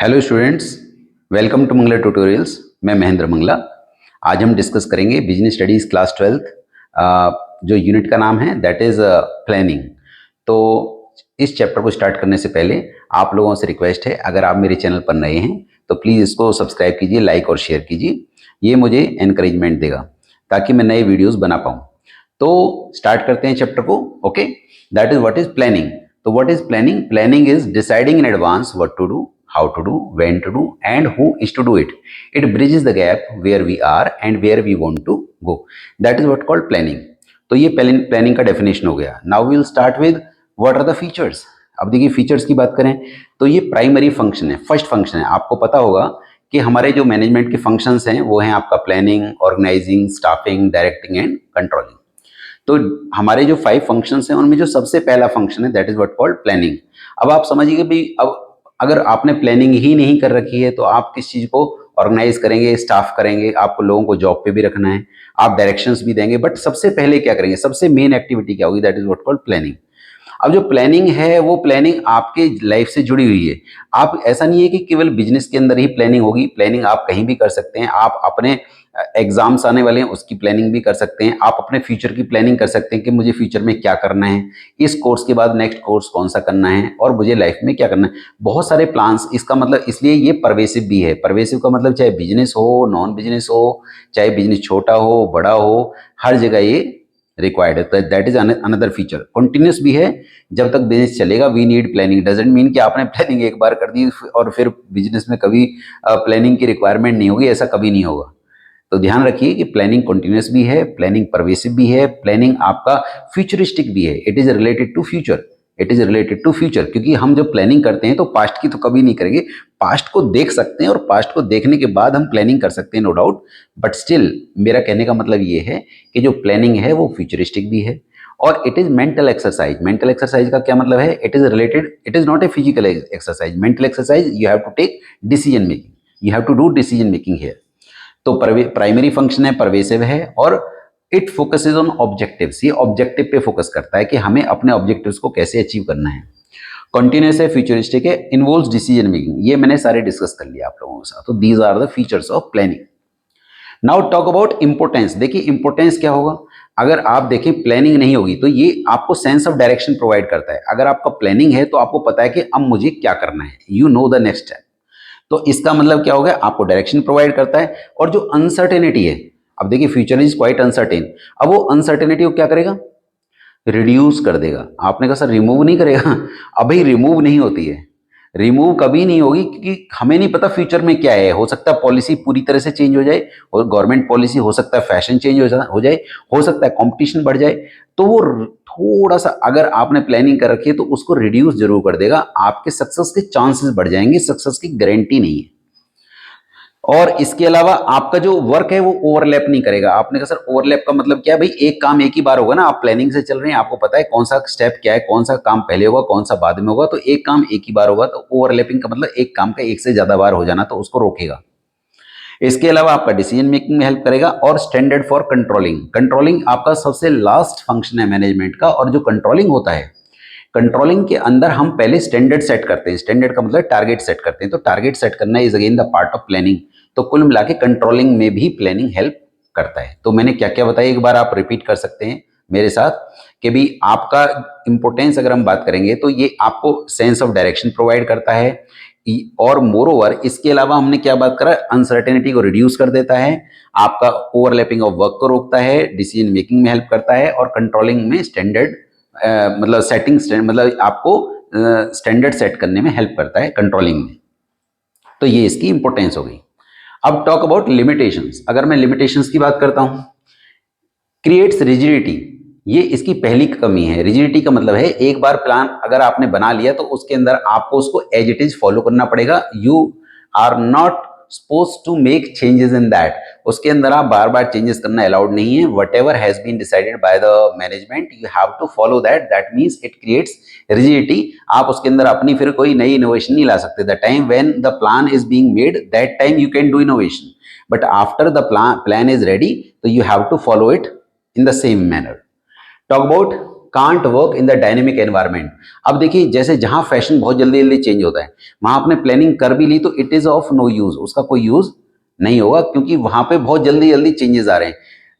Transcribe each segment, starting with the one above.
Hello students, welcome to Mangla tutorials. मैं महेंद्र मंगला। आज हम डिस्कस करेंगे बिजनेस स्टडीज़ क्लास 12th, जो यूनिट का नाम है दैट इज़ प्लानिंग। तो इस चैप्टर को स्टार्ट करने से पहले आप लोगों से रिक्वेस्ट है, अगर आप मेरे चैनल पर नए हैं तो प्लीज़ इसको सब्सक्राइब कीजिए, लाइक और शेयर कीजिए। ये मुझे एनकरेजमेंट देगा ताकि मैं नए वीडियोज़ बना पाऊँ। तो स्टार्ट करते हैं चैप्टर को। Okay, that is what is planning. तो what is planning? Planning is deciding in advance what to do, how to do, when to do, and who is to do it. It bridges the gap where we are and where we want to go. That is what called planning. तो ये planning का definition हो गया। Now we will start with what are the features. अब देखिए features की बात करें तो ये प्राइमरी फंक्शन है, फर्स्ट फंक्शन है। आपको पता होगा कि हमारे जो मैनेजमेंट के फंक्शंस हैं वो हैं आपका planning, organising, staffing, directing and controlling. तो हमारे जो 5 फंक्शंस हैं उनमें जो सबसे पहला फंक्शन है that is what called planning. अब आप समझिए भाई, अब अगर आपने प्लानिंग ही नहीं कर रखी है तो आप किस चीज़ को ऑर्गेनाइज करेंगे, स्टाफ करेंगे, आपको लोगों को जॉब पे भी रखना है, आप डायरेक्शंस भी देंगे, बट सबसे पहले क्या करेंगे, सबसे मेन एक्टिविटी क्या होगी, that is what called planning. अब जो प्लानिंग है वो प्लानिंग आपके लाइफ से जुड़ी हुई है। आप ऐसा नहीं है कि केवल बिजनेस के अंदर ही प्लानिंग होगी, प्लानिंग आप कहीं भी कर सकते हैं। आप अपने एग्जाम्स आने वाले हैं उसकी प्लानिंग भी कर सकते हैं। आप अपने फ्यूचर की प्लानिंग कर सकते हैं कि मुझे फ्यूचर में क्या करना है, इस कोर्स के बाद नेक्स्ट कोर्स कौन सा करना है और मुझे लाइफ में क्या करना है। बहुत सारे प्लान्स, इसका मतलब इसलिए ये परवेसिव भी है। परवेसिव का मतलब चाहे बिजनेस हो, नॉन बिजनेस हो, चाहे बिजनेस छोटा हो बड़ा हो, हर जगह ये रिक्वायर्ड है। That is another feature. Continuous भी है, जब तक बिजनेस चलेगा we need planning. Doesn't mean कि आपने प्लानिंग एक बार कर दी और फिर बिजनेस में कभी प्लानिंग की रिक्वायरमेंट नहीं होगी, ऐसा कभी नहीं होगा। तो ध्यान रखिए कि प्लानिंग कंटिन्यूस भी है, प्लानिंग परवेसिव भी है, प्लानिंग आपका फ्यूचरिस्टिक भी है। It is related to future, it is related to future, क्योंकि हम जब प्लानिंग करते हैं तो पास्ट की तो कभी नहीं करेंगे। पास्ट को देख सकते हैं और पास्ट को देखने के बाद हम प्लानिंग कर सकते हैं, नो डाउट। बट स्टिल मेरा कहने का मतलब ये है कि जो प्लानिंग है वो फ्यूचरिस्टिक भी है और it is mental exercise. Mental exercise का क्या मतलब है? It is related, it is not a physical exercise. Mental exercise, you have to take decision making, you have to do decision making here. तो primary function है, pervasive है और it focuses on objectives. ये objective पे focus करता है कि हमें अपने ऑब्जेक्टिव्स को कैसे अचीव करना है। कॉन्टिन्यूस है, फ्यूचरिस्टिक है, इन्वॉल्व्स डिसीजन मेकिंग। ये मैंने सारे डिस्कस कर लिया आप लोगों के साथ। तो these are the features of planning. Now talk about importance. देखिए इंपोर्टेंस क्या होगा, अगर आप देखें प्लानिंग नहीं होगी तो ये आपको सेंस ऑफ डायरेक्शन प्रोवाइड करता है। अगर आपका प्लानिंग है तो आपको पता है कि अब मुझे क्या करना है, you know the next step. तो इसका मतलब क्या हो गया, आपको डायरेक्शन प्रोवाइड करता है। और जो अनसर्टेनिटी है, अब देखिए फ्यूचर इज क्वाइट अनसर्टेन, अब वो अनसर्टेनिटी को क्या करेगा, रिड्यूस कर देगा। आपने कहा सर रिमूव नहीं करेगा, अभी रिमूव नहीं होती है, रिमूव कभी नहीं होगी, क्योंकि हमें नहीं पता फ्यूचर में क्या है। हो सकता है पॉलिसी पूरी तरह से चेंज हो जाए और गवर्नमेंट पॉलिसी, हो सकता है फैशन चेंज हो जाए, हो सकता है कंपटीशन बढ़ जाए। तो वो थोड़ा सा अगर आपने प्लानिंग कर रखी है तो उसको रिड्यूस जरूर कर देगा। आपके सक्सेस के चांसेस बढ़ जाएंगे, सक्सेस की गारंटी नहीं है। और इसके अलावा आपका जो वर्क है वो ओवरलैप नहीं करेगा। आपने कहा सर ओवरलैप का मतलब क्या है? भाई एक काम एक ही बार होगा ना, आप प्लानिंग से चल रहे हैं, आपको पता है कौन सा स्टेप क्या है, कौन सा काम पहले होगा, कौन सा बाद में होगा। तो एक काम एक ही बार होगा, तो ओवरलैपिंग का मतलब एक काम का एक से ज्यादा बार हो जाना, तो उसको रोकेगा। इसके अलावा आपका डिसीजन मेकिंग में हेल्प करेगा। और स्टैंडर्ड फॉर कंट्रोलिंग, कंट्रोलिंग आपका सबसे लास्ट फंक्शन है मैनेजमेंट का। और जो कंट्रोलिंग होता है, कंट्रोलिंग के अंदर हम पहले स्टैंडर्ड सेट करते हैं। स्टैंडर्ड का मतलब टारगेट सेट करते हैं। तो टारगेट सेट करना is again the part of planning. तो कुल मिला के कंट्रोलिंग में भी प्लानिंग हेल्प करता है। तो मैंने क्या क्या बताया, एक बार आप रिपीट कर सकते हैं मेरे साथ कि भी आपका इंपोर्टेंस अगर हम बात करेंगे तो ये आपको सेंस ऑफ डायरेक्शन प्रोवाइड करता है। और मोर ओवर इसके अलावा हमने क्या बात करा, अनसर्टेनिटी को रिड्यूस कर देता है, आपका ओवरलैपिंग ऑफ वर्क को रोकता है, डिसीजन मेकिंग में हेल्प करता है और कंट्रोलिंग में स्टैंडर्ड मतलब सेटिंग मतलब आपको स्टैंडर्ड सेट करने में हेल्प करता है कंट्रोलिंग में। तो ये इसकी इंपॉर्टेंस हो गई। अब टॉक अबाउट लिमिटेशंस। अगर मैं लिमिटेशंस की बात करता हूं, क्रिएट्स रिजिडिटी, ये इसकी पहली कमी है। रिजिडिटी का मतलब है एक बार प्लान अगर आपने बना लिया तो उसके अंदर आपको उसको एज इट इज फॉलो करना पड़ेगा। You are not suppose to make changes in that. उसके अंदर आप बार बार चेंजेस करना अलाउड नहीं है। Whatever has been decided by the management you have to follow that. That means it creates rigidity. आप उसके अंदर अपनी फिर कोई नई इनोवेशन नहीं ला सकते। The time when the plan is being made, that time you can do innovation, but after the plan is ready तो you have to follow it in the same manner. Talk about can't work in the dynamic environment. अब देखिए जैसे जहां fashion बहुत जल्दी जल्दी change होता है, वहां आपने प्लानिंग कर भी ली तो it is of no use, उसका कोई यूज नहीं होगा, क्योंकि वहां पे बहुत जल्दी जल्दी चेंजेस आ रहे हैं।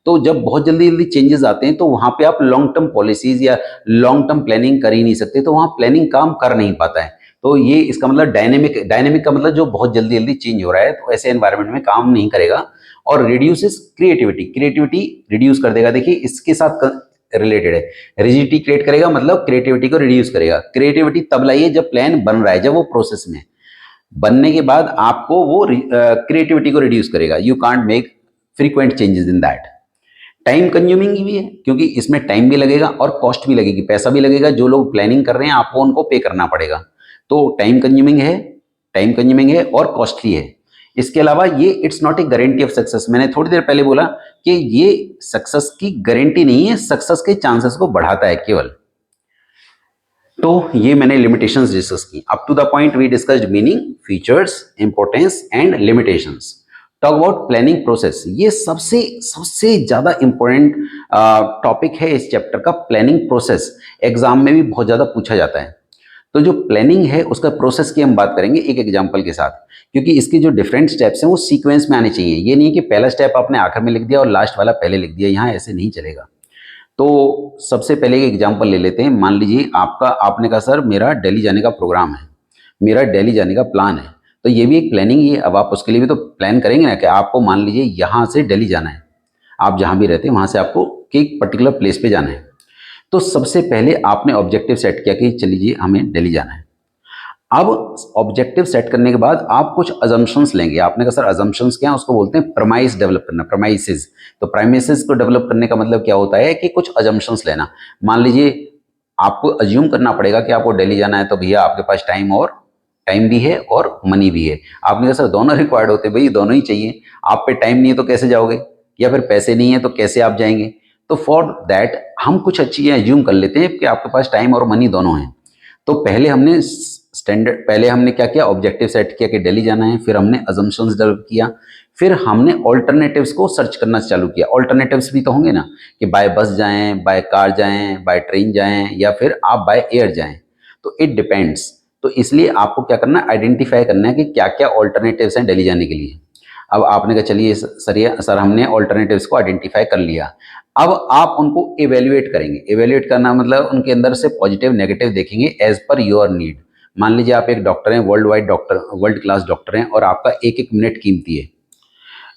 तो जब बहुत जल्दी जल्दी चेंजेस आते हैं तो वहां पे आप लॉन्ग टर्म पॉलिसीज या लॉन्ग टर्म प्लानिंग कर ही नहीं सकते, तो वहां प्लानिंग काम कर नहीं पाता है। तो ये इसका मतलब डायनेमिक, डायनेमिक का मतलब जो बहुत जल्दी जल्दी चेंज हो रहा है, तो ऐसे एनवायरनमेंट में काम नहीं करेगा। और रिड्यूसेस क्रिएटिविटी, क्रिएटिविटी रिड्यूस कर देगा। देखिए इसके साथ रिलेटेड है, रिजिडिटी क्रिएट करेगा मतलब क्रिएटिविटी को रिड्यूस करेगा। क्रिएटिविटी तब लाइए जब प्लान बन रहा है, जब वो प्रोसेस में, बनने के बाद आपको वो क्रिएटिविटी को रिड्यूस करेगा। You can't make frequent changes in that. Time consuming भी है, क्योंकि इसमें टाइम भी लगेगा और कॉस्ट भी लगेगी, पैसा भी लगेगा। जो लोग प्लानिंग कर रहे हैं आपको उनको पे करना पड़ेगा, तो टाइम कंज्यूमिंग है, टाइम कंज्यूमिंग है और कॉस्टली है। इसके अलावा ये it's not a guarantee of success. मैंने थोड़ी देर पहले बोला कि ये सक्सेस की गारंटी नहीं है, सक्सेस के चांसेस को बढ़ाता है केवल। तो ये मैंने लिमिटेशंस डिस्कस की। Up to the point we discussed meaning, features, importance and limitations. Talk about planning process. ये सबसे सबसे ज्यादा इंपॉर्टेंट टॉपिक है इस चैप्टर का, प्लानिंग प्रोसेस। एग्जाम में भी बहुत ज्यादा पूछा जाता है। तो जो प्लानिंग है उसका प्रोसेस की हम बात करेंगे एक एग्जांपल के साथ, क्योंकि इसके जो डिफरेंट स्टेप्स हैं वो सीक्वेंस में आने चाहिए। ये नहीं कि पहला स्टेप आपने आखिर में लिख दिया और लास्ट वाला पहले लिख दिया, यहाँ ऐसे नहीं चलेगा। तो सबसे पहले एक एग्जांपल ले लेते हैं। मान लीजिए आपने कहा सर मेरा दिल्ली जाने का प्रोग्राम है, मेरा दिल्ली जाने का प्लान है, तो ये भी एक प्लानिंग ही है। अब आप उसके लिए भी तो प्लान करेंगे ना, कि आपको मान लीजिए यहाँ से दिल्ली जाना है, आप जहाँ भी रहते हैं वहाँ से आपको एक पर्टिकुलर प्लेस पे जाना है। तो सबसे पहले आपने ऑब्जेक्टिव सेट किया कि चलिए हमें दिल्ली जाना है। अब ऑब्जेक्टिव सेट करने के बाद आप कुछ अजम्पशंस लेंगे। आपने कहा सर अजम्पशंस क्या है, उसको बोलते हैं प्रमाइस डेवलप करना, प्रमाइसेस। तो प्राइमेसिस को डेवलप करने का मतलब क्या होता है कि कुछ अजम्पशंस लेना। मान लीजिए आपको अज्यूम करना पड़ेगा कि आपको दिल्ली जाना है, तो भैया आपके पास टाइम भी है और मनी भी है। आपने कहा सर दोनों रिक्वायर्ड होते हैं, भाई दोनों ही चाहिए। आप पे टाइम नहीं है तो कैसे जाओगे, या फिर पैसे नहीं है तो कैसे आप जाएंगे। तो फॉर दैट हम कुछ चीजें अज्यूम कर लेते हैं कि आपके पास टाइम और मनी दोनों हैं। तो पहले हमने क्या किया, ऑब्जेक्टिव सेट किया कि दिल्ली जाना है, फिर हमने अजम्पशंस डेवलप किया, फिर हमने ऑल्टरनेटिव्स को सर्च करना चालू किया। ऑल्टरनेटिव्स भी तो होंगे ना, कि बाय बस जाएं, बाय कार जाएं, बाय ट्रेन जाएं, या फिर आप बाय एयर जाएं। तो इट डिपेंड्स। तो इसलिए आपको क्या करना है, आइडेंटिफाई करना है कि क्या क्या ऑल्टरनेटिव्स हैं दिल्ली जाने के लिए। अब आपने कहा चलिए सर हमने ऑल्टरनेटिव्स को आइडेंटिफाई कर लिया। अब आप उनको इवेल्युएट करेंगे। इवेल्युएट करना मतलब उनके अंदर से पॉजिटिव नेगेटिव देखेंगे एज पर योर नीड। मान लीजिए आप एक डॉक्टर हैं, world wide doctor, world class doctor हैं, और आपका एक एक मिनट कीमती है,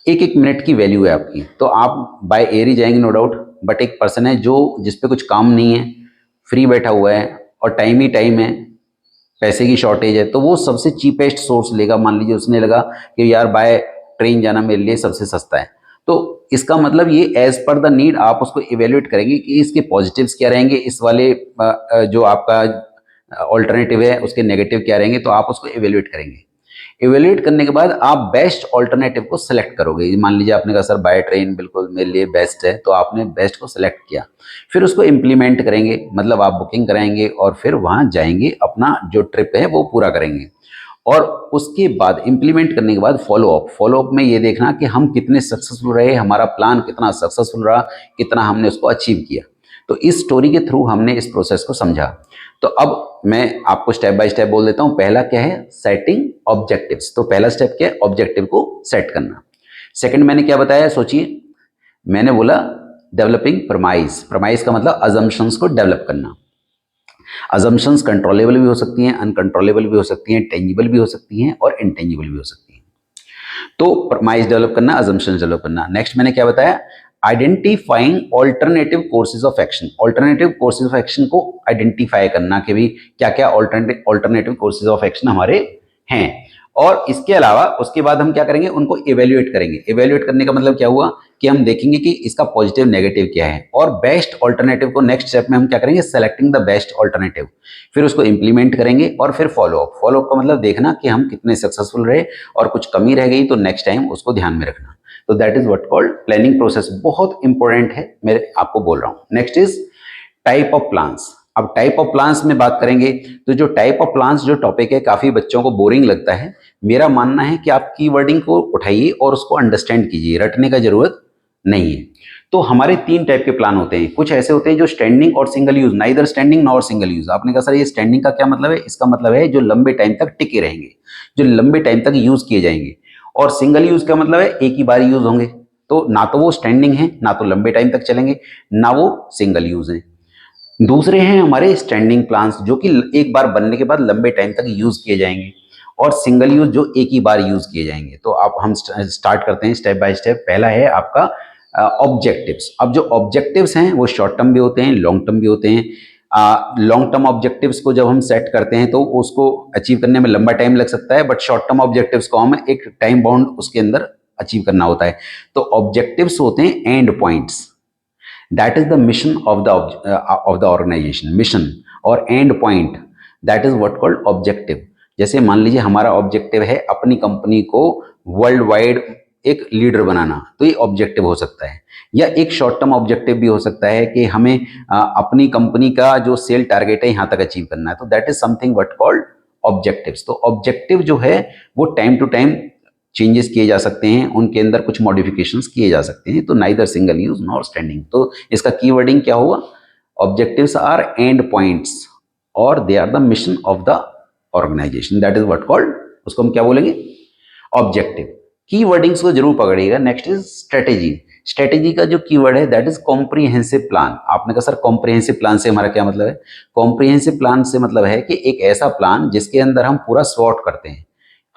एक एक मिनट की वैल्यू है आपकी। तो आप बाय एयर ही जाएंगे नो डाउट, बट एक पर्सन है जो जिसपे कुछ काम नहीं है, फ्री बैठा हुआ है और टाइम ही टाइम है, पैसे की शॉर्टेज है, तो वो सबसे चीपेस्ट सोर्स लेगा। मान लीजिए उसने लगा कि यार बाय ट्रेन जाना मेरे लिए सबसे सस्ता है। तो इसका मतलब ये एज पर द नीड आप उसको इवेल्युएट करेंगे कि इसके पॉजिटिव्स क्या रहेंगे, इस वाले जो आपका ऑल्टरनेटिव है उसके नेगेटिव क्या रहेंगे, तो आप उसको इवेल्युएट करेंगे। इवेल्युएट करने के बाद आप बेस्ट ऑल्टरनेटिव को सिलेक्ट करोगे। मान लीजिए आपने कहा सर बाय ट्रेन बिल्कुल मेरे लिए बेस्ट है, तो आपने बेस्ट को सिलेक्ट किया। फिर उसको इम्प्लीमेंट करेंगे, मतलब आप बुकिंग कराएंगे और फिर वहाँ जाएंगे, अपना जो ट्रिप है वो पूरा करेंगे। और उसके बाद इम्प्लीमेंट करने के बाद फॉलोअप में ये देखना कि हम कितने सक्सेसफुल रहे, हमारा प्लान कितना सक्सेसफुल रहा, कितना हमने उसको अचीव किया। तो इस स्टोरी के थ्रू हमने इस प्रोसेस को समझा। तो अब मैं आपको स्टेप बाय स्टेप बोल देता हूं। पहला क्या है, सेटिंग ऑब्जेक्टिव्स। तो पहला स्टेप क्या है, ऑब्जेक्टिव को सेट करना। सेकंड मैंने क्या बताया, सोचिए, मैंने बोला डेवलपिंग प्रमाइस। प्रमाइस का मतलब अजम्पशंस को डेवलप करना। अजम्पशंस कंट्रोलेबल भी हो सकती हैं, अनकंट्रोलेबल भी हो सकती हैं, टेंजिबल भी हो सकती हैं और इनटेंजिबल भी हो सकती हैं। तो प्रमाइस डेवलप करना, अजम्पशंस डेवलप करना। नेक्स्ट मैंने क्या बताया, identifying alternative courses of action. Alternative courses of action को आइडेंटिफाई करना कि भी क्या क्या ऑल्टरनेटिव कोर्सेज ऑफ एक्शन हमारे हैं। और इसके अलावा उसके बाद हम क्या करेंगे, उनको इवेल्युएट करेंगे। इवेल्युएट करने का मतलब क्या हुआ कि हम देखेंगे कि इसका पॉजिटिव नेगेटिव क्या है, और बेस्ट ऑल्टरनेटिव को नेक्स्ट स्टेप में हम क्या करेंगे, सेलेक्टिंग द बेस्ट ऑल्टरनेटिव। फिर उसको इंप्लीमेंट करेंगे और फिर फॉलोअप। फॉलोअप का मतलब देखना कि हम कितने सक्सेसफुल रहे, और कुछ कमी रह गई तो नेक्स्ट टाइम उसको ध्यान में रखना। तो that is what called planning process. बहुत इंपॉर्टेंट है, मैं आपको बोल रहा हूं। Next is type of plans. अब टाइप ऑफ प्लान्स में बात करेंगे, तो जो टाइप ऑफ प्लान्स जो टॉपिक है काफी बच्चों को बोरिंग लगता है। मेरा मानना है कि आप कीवर्डिंग को उठाइए और उसको अंडरस्टैंड कीजिए, रटने का जरूरत नहीं है। तो हमारे 3 टाइप के प्लान होते हैं। कुछ ऐसे होते हैं जो स्टैंडिंग और single use, neither standing nor single use. आपने कहा सर ये स्टैंडिंग का क्या मतलब है? इसका मतलब है जो लंबे टाइम तक टिके रहेंगे, जो लंबे टाइम तक यूज किए जाएंगे। और सिंगल यूज का मतलब है एक ही बार यूज होंगे। तो ना तो वो स्टैंडिंग है, ना तो लंबे टाइम तक चलेंगे, ना वो सिंगल यूज है। दूसरे हैं हमारे स्टैंडिंग प्लांट्स, जो कि एक बार बनने के बाद लंबे टाइम तक यूज किए जाएंगे, और सिंगल यूज जो एक ही बार यूज किए जाएंगे। तो आप हम स्टार्ट करते हैं स्टेप बाय स्टेप। पहला है आपका ऑब्जेक्टिव्स। अब जो ऑब्जेक्टिव्स हैं वो शॉर्ट टर्म भी होते हैं, लॉन्ग टर्म भी होते हैं। लॉन्ग टर्म ऑब्जेक्टिव्स को जब हम सेट करते हैं तो उसको अचीव करने में लंबा टाइम लग सकता है, बट शॉर्ट टर्म ऑब्जेक्टिव्स को हम एक टाइम बाउंड उसके अंदर अचीव करना होता है। तो ऑब्जेक्टिव्स होते हैं and points, that is the mission of the organization, mission और end point, that is what called objective। जैसे मान लीजिए हमारा ऑब्जेक्टिव है अपनी कंपनी को वर्ल्ड वाइड एक लीडर बनाना, तो ये ऑब्जेक्टिव हो सकता है। या एक शॉर्ट टर्म ऑब्जेक्टिव भी हो सकता है कि हमें अपनी कंपनी का जो सेल टारगेट है यहाँ तक अचीव करना है, तो that is something what called objectives. तो ऑब्जेक्टिव जो है वो टाइम टू टाइम चेंजेस किए जा सकते हैं, उनके अंदर कुछ मॉडिफिकेशंस किए जा सकते हैं। तो neither single use nor standing. तो इसका कीवर्डिंग क्या हुआ? ऑब्जेक्टिव्स आर एंड पॉइंट्स और they are the mission of the organization, that is what called, उसको हम क्या बोलेंगे? ऑब्जेक्टिव। की वर्डिंग्स को जरूर पकड़िएगा। Next is strategy. स्ट्रेटेजी का जो कीवर्ड है दैट इज कॉम्प्रिहेंसिव प्लान। आपने कहा सर कॉम्प्रिहेंसिव प्लान से हमारा क्या मतलब है? कॉम्प्रिहेंसिव प्लान से मतलब है कि एक ऐसा प्लान जिसके अंदर हम पूरा स्वॉट करते हैं।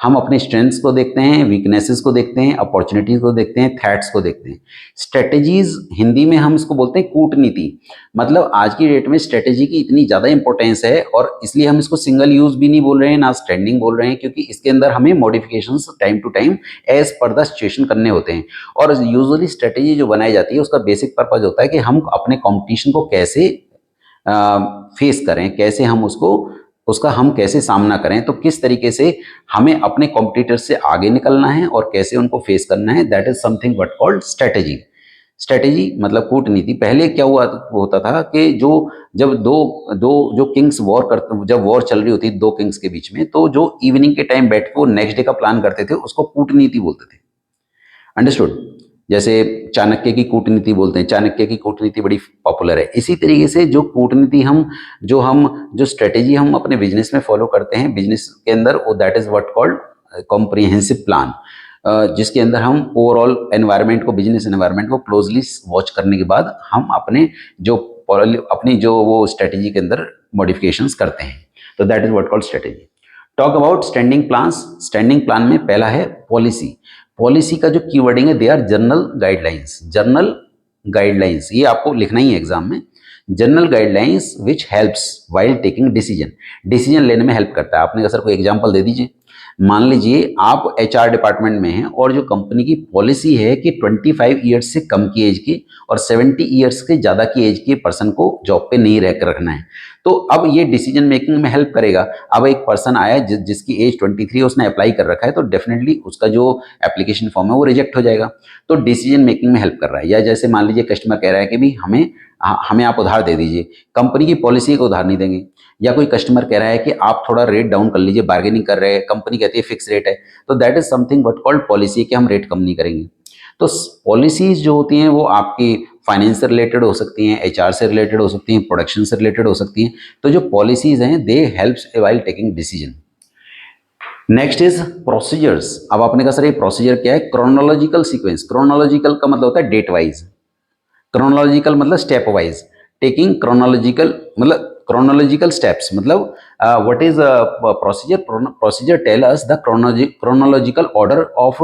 हम अपने स्ट्रेंथ्स को देखते हैं, वीकनेसेस को देखते हैं, अपॉर्चुनिटीज को देखते हैं, थ्रेट्स को देखते हैं। स्ट्रेटेजीज हिंदी में हम इसको बोलते हैं कूटनीति। मतलब आज की डेट में स्ट्रेटेजी की इतनी ज़्यादा इंपॉर्टेंस है, और इसलिए हम इसको सिंगल यूज भी नहीं बोल रहे हैं, ना स्टैंडिंग बोल रहे हैं, क्योंकि इसके अंदर हमें modifications time to time as per the situation करने होते हैं। और यूजुअली स्ट्रेटेजी जो बनाई जाती है उसका बेसिक पर्पज होता है कि हम अपने कॉम्पिटिशन को कैसे फेस करें, कैसे हम उसका हम कैसे सामना करें, तो किस तरीके से हमें अपने कॉम्पिटिटर से आगे निकलना है और कैसे उनको फेस करना है, that is something what called strategy. Strategy मतलब कूटनीति। पहले क्या हुआ होता था कि जब दो दो जो किंग्स वॉर करते, जब वॉर चल रही होती दो किंग्स के बीच में, तो जो इवनिंग के टाइम बैठ के वो नेक्स्ट डे का प्लान करते थे उसको कूटनीति बोलते थे। अंडरस्टूड? जैसे चाणक्य की कूटनीति बोलते हैं, चाणक्य की कूटनीति बड़ी पॉपुलर है। इसी तरीके से जो कूटनीति जो स्ट्रेटेजी हम अपने बिजनेस में फॉलो करते हैं बिजनेस के अंदर, वो that is what called comprehensive plan, जिसके अंदर हम ओवरऑल एनवायरनमेंट को, बिजनेस एनवायरनमेंट को क्लोजली वॉच करने के बाद हम अपनी जो वो स्ट्रेटेजी के अंदर मॉडिफिकेशंस करते हैं। तो that is what called strategy. Talk about standing plans. Standing plan में पहला है पॉलिसी। पॉलिसी का जो कीवर्डिंग है they are general guidelines. General guidelines ये आपको लिखना ही है एग्जाम में। General guidelines which helps while taking decision. Decision लेने में हेल्प करता है। आपने कहा सर कोई एग्जांपल दे दीजिए। मान लीजिए आप एचआर डिपार्टमेंट में हैं और जो कंपनी की पॉलिसी है कि 25 ईयर्स से कम की एज की और 70 ईयर्स के ज़्यादा की एज के पर्सन को जॉब पे नहीं रखना है, तो अब ये डिसीजन मेकिंग में हेल्प करेगा। अब एक पर्सन आया जिसकी एज 23 है, उसने अप्लाई कर रखा है, तो डेफिनेटली उसका जो एप्लीकेशन फॉर्म है वो रिजेक्ट हो जाएगा। तो डिसीजन मेकिंग में हेल्प कर रहा है। या जैसे मान लीजिए कस्टमर कह रहा है कि भाई हमें आप उधार दे दीजिए, कंपनी की पॉलिसी को उधार नहीं देंगे। या कोई कस्टमर कह रहा है कि आप थोड़ा रेट डाउन कर लीजिए, बार्गेनिंग कर रहे हैं, कंपनी कहती है फिक्स रेट है, तो that is something what called policy कि हम रेट कम नहीं करेंगे। तो पॉलिसीज जो होती हैं वो आपकी फाइनेंस से रिलेटेड हो सकती हैं, एचआर से रिलेटेड हो सकती हैं, प्रोडक्शन से रिलेटेड हो सकती हैं। तो जो पॉलिसीज हैं दे helps while taking decision. Next is procedures. अब आपने कहा सर ये प्रोसीजर क्या है? Chronological sequence. क्रोनोलॉजिकल का मतलब होता है डेट वाइज, क्रोनोलॉजिकल मतलब स्टेप वाइज। टेकिंग क्रोनोलॉजिकल मतलब क्रोनोलॉजिकल स्टेप्स, मतलब what is procedure? Procedure tell us the chronological order of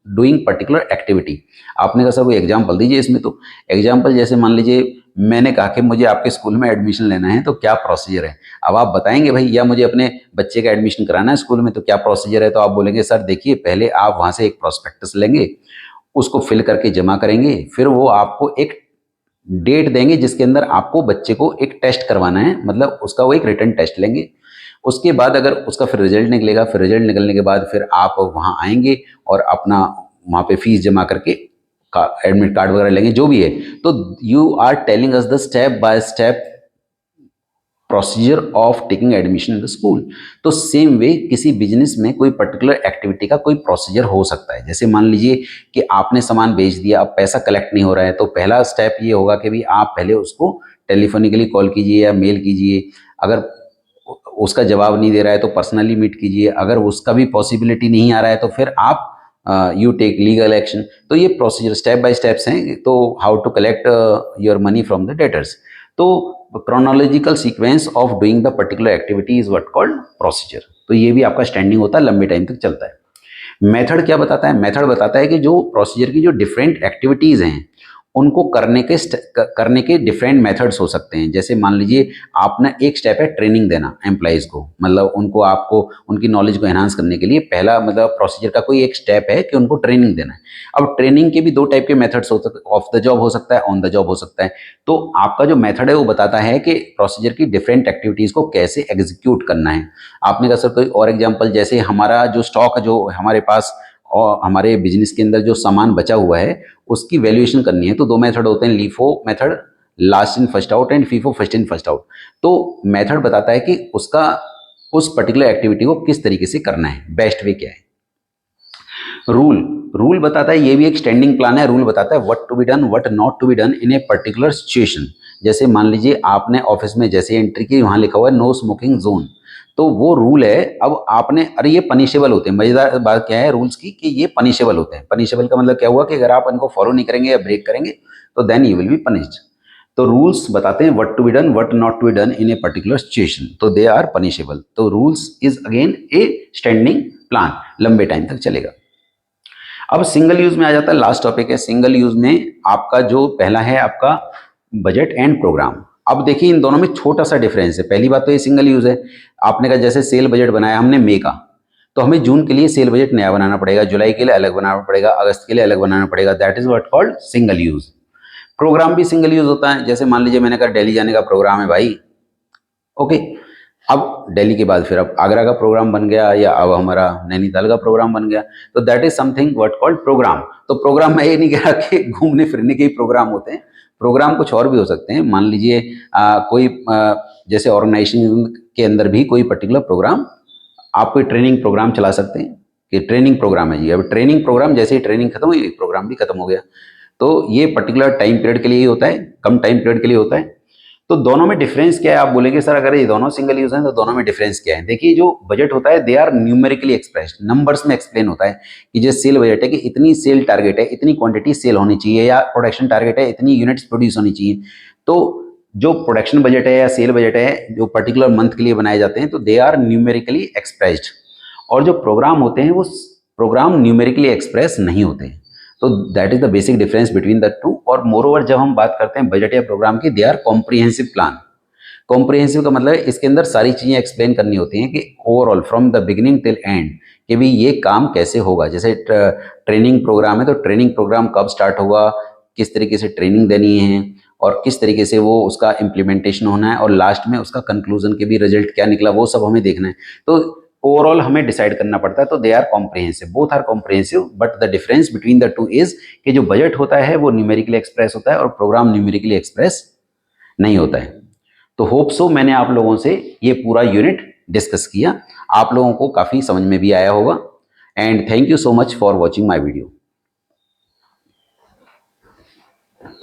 doing particular activity. आपने कहा सर कोई एग्जांपल दीजिए इसमें। तो एग्जांपल जैसे मान लीजिए मैंने कहा कि मुझे आपके स्कूल में एडमिशन लेना है, तो क्या प्रोसीजर है? अब आप बताएंगे भाई, या मुझे अपने बच्चे का एडमिशन कराना है स्कूल में, तो क्या प्रोसीजर है? तो आप बोलेंगे सर देखिए पहले आप वहाँ से एक प्रोस्पेक्टस लेंगे, उसको फिल करके जमा करेंगे, फिर वो आपको एक डेट देंगे जिसके अंदर आपको बच्चे को एक टेस्ट करवाना है, मतलब उसका वो एक रिटन टेस्ट लेंगे। उसके बाद अगर उसका फिर रिजल्ट निकलेगा, फिर रिजल्ट निकलने के बाद फिर आप वहाँ आएंगे और अपना वहाँ पे फीस जमा करके एडमिट कार्ड वगैरह लेंगे, जो भी है। तो you are telling us the step by step procedure of taking admission in the school. तो सेम वे किसी बिजनेस में कोई पर्टिकुलर एक्टिविटी का कोई प्रोसीजर हो सकता है। जैसे मान लीजिए कि आपने सामान बेच दिया, अब पैसा कलेक्ट नहीं हो रहा है, तो पहला स्टेप ये होगा कि भी आप पहले उसको टेलीफोनिकली कॉल कीजिए या मेल कीजिए। अगर उसका जवाब नहीं दे रहा है तो पर्सनली मीट कीजिए। अगर उसका भी पॉसिबिलिटी नहीं आ रहा है तो फिर आप यू टेक लीगल एक्शन। तो ये प्रोसीजर स्टेप बाय स्टेप्स हैं। तो how to collect your money from the debtors. तो chronological sequence of doing the particular activity is what called procedure. तो ये भी आपका स्टैंडिंग होता है, लंबे टाइम तक चलता है। मेथड क्या बताता है? मेथड बताता है कि जो प्रोसीजर की जो डिफरेंट एक्टिविटीज़ हैं उनको करने के डिफरेंट मेथड्स हो सकते हैं। जैसे मान लीजिए आपने एक स्टेप है ट्रेनिंग देना एम्प्लॉइज़ को, मतलब उनको आपको उनकी नॉलेज को एनहांस करने के लिए पहला मतलब प्रोसीजर का कोई एक स्टेप है कि उनको ट्रेनिंग देना है। अब ट्रेनिंग के भी दो टाइप के मेथड्स हो सकते हैं, ऑफ द जॉब हो सकता है, ऑन द जॉब हो सकता है। तो आपका जो मेथड है वो बताता है कि प्रोसीजर की डिफरेंट एक्टिविटीज़ को कैसे एग्जीक्यूट करना है। आपने कहा सर कोई और एग्जाम्पल? जैसे हमारा जो स्टॉक जो हमारे पास और हमारे बिजनेस के अंदर जो सामान बचा हुआ है उसकी वैल्यूएशन करनी है, तो दो मेथड होते हैं, LIFO method last in first out and FIFO first in first out. तो मेथड बताता है कि उसका उस पर्टिकुलर एक्टिविटी को किस तरीके से करना है, बेस्ट वे क्या है। रूल रूल बताता है, ये भी एक स्टैंडिंग प्लान है। रूल बताता है what to be done what not to be done in a particular situation. जैसे मान लीजिए आपने ऑफिस में जैसे एंट्री की, वहां लिखा हुआ है नो स्मोकिंग जोन, तो वो रूल है। अब आपने अरे ये पनिशेबल होते हैं। मजेदार बात क्या है रूल्स की कि ये पनिशेबल होते हैं। पनिशेबल का मतलब क्या हुआ कि अगर आप इनको फॉलो नहीं करेंगे या ब्रेक करेंगे तो then you will be punished. तो रूल्स बताते हैं what to be done what not to be done in a particular situation, तो दे आर पनिशेबल। तो rules is again a standing plan, लंबे टाइम तक चलेगा। अब सिंगल यूज में आ जाता है, लास्ट टॉपिक है। सिंगल यूज में आपका जो पहला है आपका बजट एंड प्रोग्राम। अब देखिए इन दोनों में छोटा सा डिफरेंस है। पहली बात तो ये सिंगल यूज है। आपने कहा जैसे सेल बजट बनाया हमने मई का, तो हमें जून के लिए सेल बजट नया बनाना पड़ेगा, जुलाई के लिए अलग बनाना पड़ेगा, अगस्त के लिए अलग बनाना पड़ेगा। That is what called single use. Programme भी सिंगल यूज होता है। जैसे मान लीजिए मैंने कहा दिल्ली जाने का प्रोग्राम है भाई, ओके। अब दिल्ली के बाद फिर अब आगरा का प्रोग्राम बन गया या अब हमारा नैनीताल का प्रोग्राम बन गया, तो that is something what called programme. तो प्रोग्राम मैं ये नहीं कह रहा कि घूमने फिरने के ही प्रोग्राम होते हैं। प्रोग्राम कुछ और भी हो सकते हैं। मान लीजिए कोई जैसे ऑर्गेनाइजेशन के अंदर भी कोई पर्टिकुलर प्रोग्राम, आप कोई ट्रेनिंग प्रोग्राम चला सकते हैं कि ट्रेनिंग प्रोग्राम है जी। अब ट्रेनिंग प्रोग्राम जैसे ही ट्रेनिंग खत्म हुई प्रोग्राम भी खत्म हो गया। तो ये पर्टिकुलर टाइम पीरियड के लिए ही होता है, कम टाइम पीरियड के लिए होता है। तो दोनों में डिफरेंस क्या है? आप बोलेंगे सर अगर ये दोनों सिंगल यूज हैं तो दोनों में डिफरेंस क्या है? देखिए जो बजट होता है they are numerically expressed, numbers में एक्सप्लेन होता है कि जो सेल बजट है कि इतनी सेल टारगेट है, इतनी क्वांटिटी सेल होनी चाहिए, या प्रोडक्शन टारगेट है इतनी यूनिट्स प्रोड्यूस होनी चाहिए। तो जो प्रोडक्शन बजट है या सेल बजट है जो पर्टिकुलर मंथ के लिए बनाए जाते हैं तो दे आर न्यूमेरिकली एक्सप्रेस्ड। और जो प्रोग्राम होते हैं वो प्रोग्राम न्यूमेरिकली एक्सप्रेस नहीं होते हैं। तो that is the basic difference between the to. और मोर ओवर जब हम बात करते हैं बजट या प्रोग्राम की, they are comprehensive plan. Comprehensive का मतलब है इसके अंदर सारी चीजें एक्सप्लेन करनी होती हैं कि overall from the beginning till and कि भी ये काम कैसे होगा। जैसे ट्रेनिंग प्रोग्राम है तो ट्रेनिंग प्रोग्राम कब स्टार्ट होगा, किस तरीके से ट्रेनिंग देनी है और किस तरीके से वो उसका इम्प्लीमेंटेशन होना है, और लास्ट में उसका कंक्लूजन के भी रिजल्ट क्या निकला वो सब हमें देखना है। तो ओवरऑल हमें डिसाइड करना पड़ता है। तो they are comprehensive, both are comprehensive, but the difference between the two is कि जो बजट होता है वो न्यूमेरिकली एक्सप्रेस होता है और प्रोग्राम न्यूमेरिकली एक्सप्रेस नहीं होता है। तो होप सो मैंने आप लोगों से ये पूरा यूनिट डिस्कस किया, आप लोगों को काफ़ी समझ में भी आया होगा। And thank you so much for watching my video.